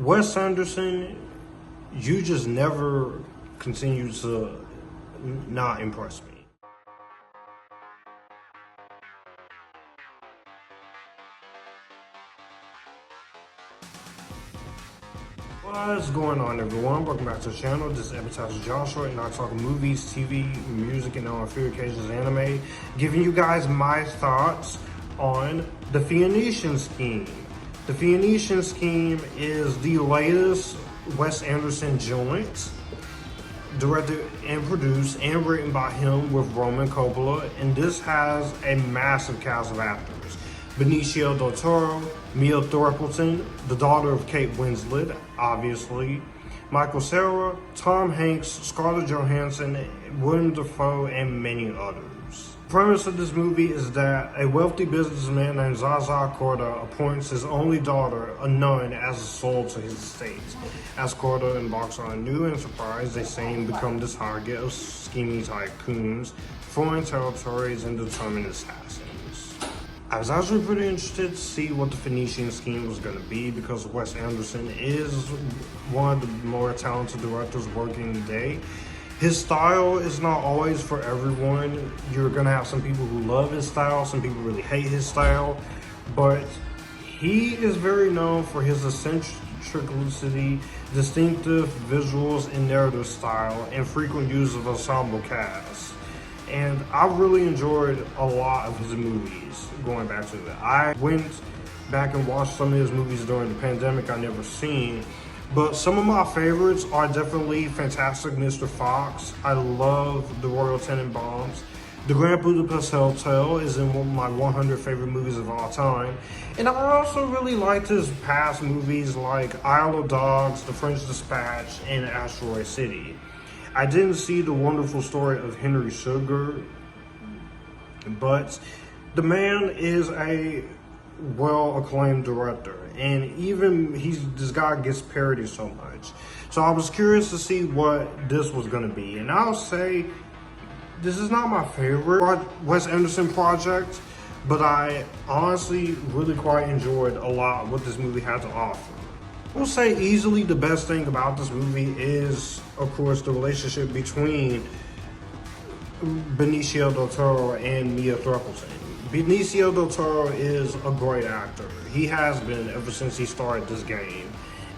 Wes Anderson, you just never continue to not impress me. What's going on, everyone? Welcome back to the channel. This is Epictastic Joshua, and I talk movies, TV, music, and on a few occasions anime, giving you guys my thoughts on the Phoenician Scheme. The Phoenician Scheme is the latest Wes Anderson joint, directed and produced and written by him with Roman Coppola, and this has a massive cast of actors. Benicio del Toro, Mia Thorpington, the daughter of Kate Winslet, obviously, Michael Cera, Tom Hanks, Scarlett Johansson, William Dafoe, and many others. The premise of this movie is that a wealthy businessman named Zsa-Zsa Korda appoints his only daughter, a nun, as a soul to his estate. As Korda embarks on a new enterprise, they soon become the target of scheming tycoons, foreign territories, and determined assassins. I was actually pretty interested to see what the Phoenician Scheme was going to be, because Wes Anderson is one of the more talented directors working today. His style is not always for everyone. You're going to have some people who love his style, some people really hate his style, but he is very known for his eccentricity, distinctive visuals and narrative style, and frequent use of ensemble casts. And I really enjoyed a lot of his movies going back to that. I went back and watched some of his movies during the pandemic I never seen, but some of my favorites are definitely Fantastic Mr. Fox. I love The Royal Tenenbaums. The Grand Budapest Hotel is in one of my 100 favorite movies of all time. And I also really liked his past movies like Isle of Dogs, The French Dispatch, and Asteroid City. I didn't see The Wonderful Story of Henry Sugar, but the man is a well-acclaimed director, and even this guy gets parodied so much. So I was curious to see what this was going to be, and I'll say this is not my favorite Wes Anderson project, but I honestly really quite enjoyed a lot what this movie had to offer. I will say easily the best thing about this movie is, of course, the relationship between Benicio del Toro and Mia Thorpington. Benicio del Toro is a great actor. He has been ever since he started this game,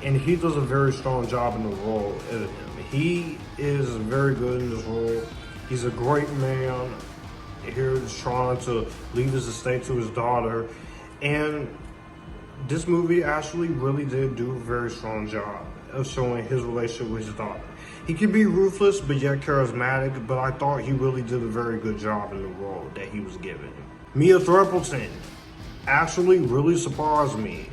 and he does a very strong job in the role of him. He is very good in this role. He's a great man here trying to leave his estate to his daughter, and this movie actually really did do a very strong job of showing his relationship with his daughter. He can be ruthless but yet charismatic, but I thought he really did a very good job in the role that he was given. Mia Thorpington actually really surprised me.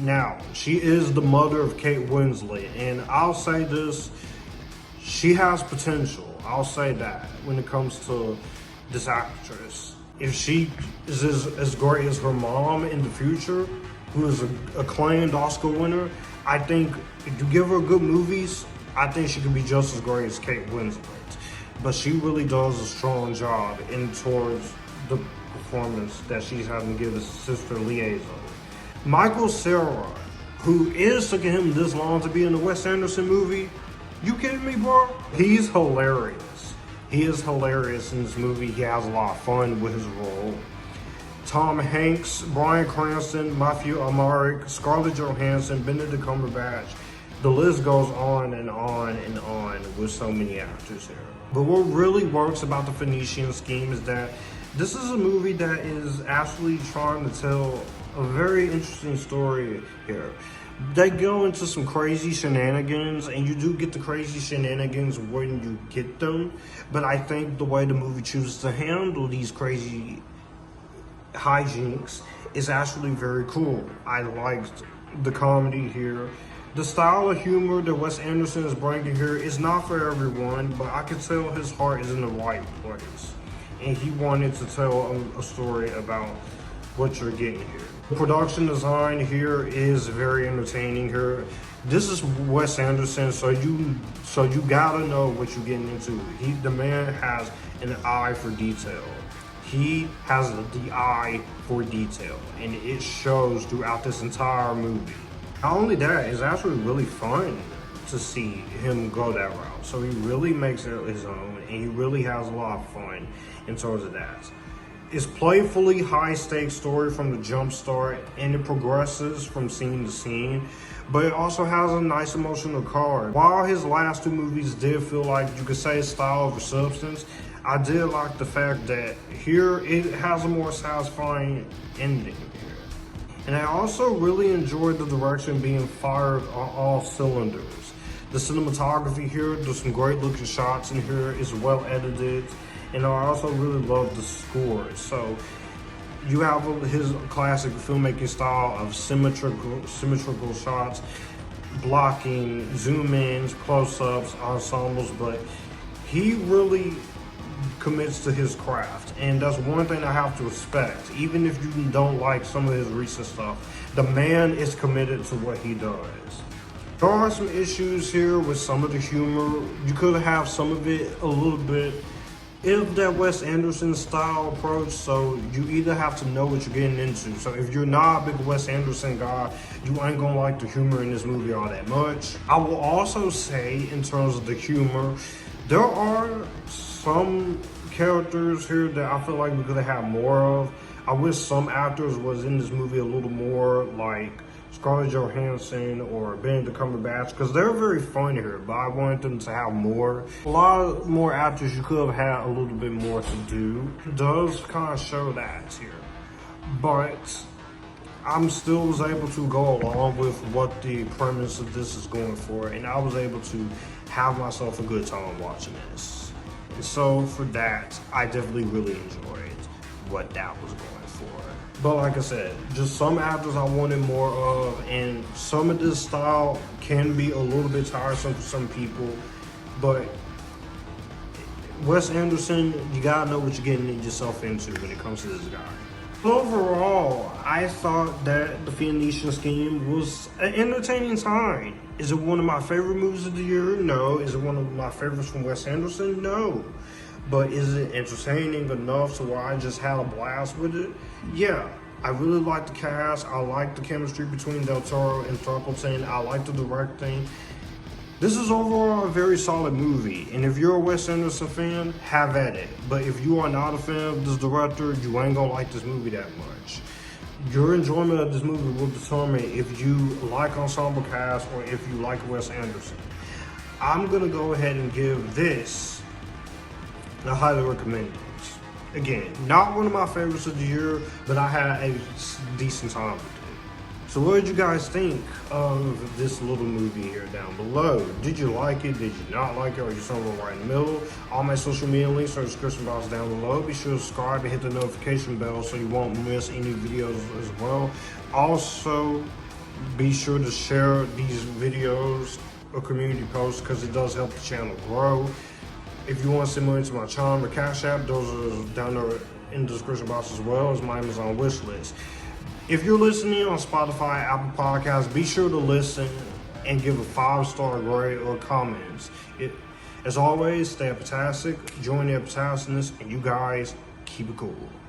Now, she is the mother of Kate Winslet, and I'll say this, she has potential. I'll say that when it comes to this actress. If she is as great as her mom in the future, who is an acclaimed Oscar winner, I think if you give her good movies, I think she could be just as great as Kate Winslet. But she really does a strong job towards the performance that she's having to give his sister Liaison. Michael Cera, who is taking him this long to be in the Wes Anderson movie, you kidding me, bro? He's hilarious. He is hilarious in this movie. He has a lot of fun with his role. Tom Hanks, Bryan Cranston, Matthew Amalric, Scarlett Johansson, Benedict Cumberbatch. The list goes on and on and on with so many actors here. But what really works about the Phoenician Scheme is that this is a movie that is actually trying to tell a very interesting story here. They go into some crazy shenanigans, and you do get the crazy shenanigans when you get them. But I think the way the movie chooses to handle these crazy hijinks is actually very cool. I liked the comedy here. The style of humor that Wes Anderson is bringing here is not for everyone, but I can tell his heart is in the right place, and he wanted to tell a story about what you're getting here. The production design here is very entertaining here. This is Wes Anderson, so you gotta know what you're getting into. The man has an eye for detail. He has the eye for detail, and it shows throughout this entire movie. Not only that, it's actually really fun to see him go that route. So he really makes it his own, and he really has a lot of fun in terms of that. It's playfully high stakes story from the jump start, and it progresses from scene to scene, but it also has a nice emotional card. While his last two movies did feel like you could say style over substance, I did like the fact that here it has a more satisfying ending. And I also really enjoyed the direction being fired on all cylinders. The cinematography here, there's some great looking shots in here, it's well edited, and I also really love the score. So you have his classic filmmaking style of symmetrical shots, blocking, zoom ins, close-ups, ensembles, but he really commits to his craft, and that's one thing I have to respect. Even if you don't like some of his recent stuff, the man is committed to what he does. There are some issues here with some of the humor. You could have some of it a little bit if that Wes Anderson style approach, so you either have to know what you're getting into. So if you're not a big Wes Anderson guy, you ain't gonna like the humor in this movie all that much. I will also say, in terms of the humor, there are some characters here that I feel like we could have had more of. I wish some actors was in this movie a little more, like Scarlett Johansson or Benedict Cumberbatch, because they're very fun here, but I wanted them to have more. A lot more actors you could have had a little bit more to do. It does kind of show that here. But I'm still was able to go along with what the premise of this is going for, and I was able to have myself a good time watching this. And so for that, I definitely really enjoyed what that was going for. But like I said, just some actors I wanted more of, and some of this style can be a little bit tiresome for some people, but Wes Anderson, you gotta know what you're getting yourself into when it comes to this guy. Overall, I thought that the Phoenician Scheme was an entertaining time. Is it one of my favorite movies of the year? No. Is it one of my favorites from Wes Anderson? No. But is it entertaining enough to where I just had a blast with it? Yeah. I really like the cast. I like the chemistry between Del Toro and Thruppleton. I like the directing. This is overall a very solid movie, and if you're a Wes Anderson fan, have at it. But if you are not a fan of this director, you ain't gonna like this movie that much. Your enjoyment of this movie will determine if you like ensemble cast or if you like Wes Anderson. I'm gonna go ahead and give this a highly recommended. Again, not one of my favorites of the year, but I had a decent time with it. So what did you guys think of this little movie here down below? Did you like it? Did you not like it? Or are you somewhere right in the middle? All my social media links are in the description box down below. Be sure to subscribe and hit the notification bell so you won't miss any videos as well. Also, be sure to share these videos or community posts because it does help the channel grow. If you want to send money to my channel or Cash App, those are down there in the description box as well as my Amazon wish list. If you're listening on Spotify, Apple Podcasts, be sure to listen and give a 5-star grade or comments. As always, stay epictastic, join the epitasticness, and you guys keep it cool.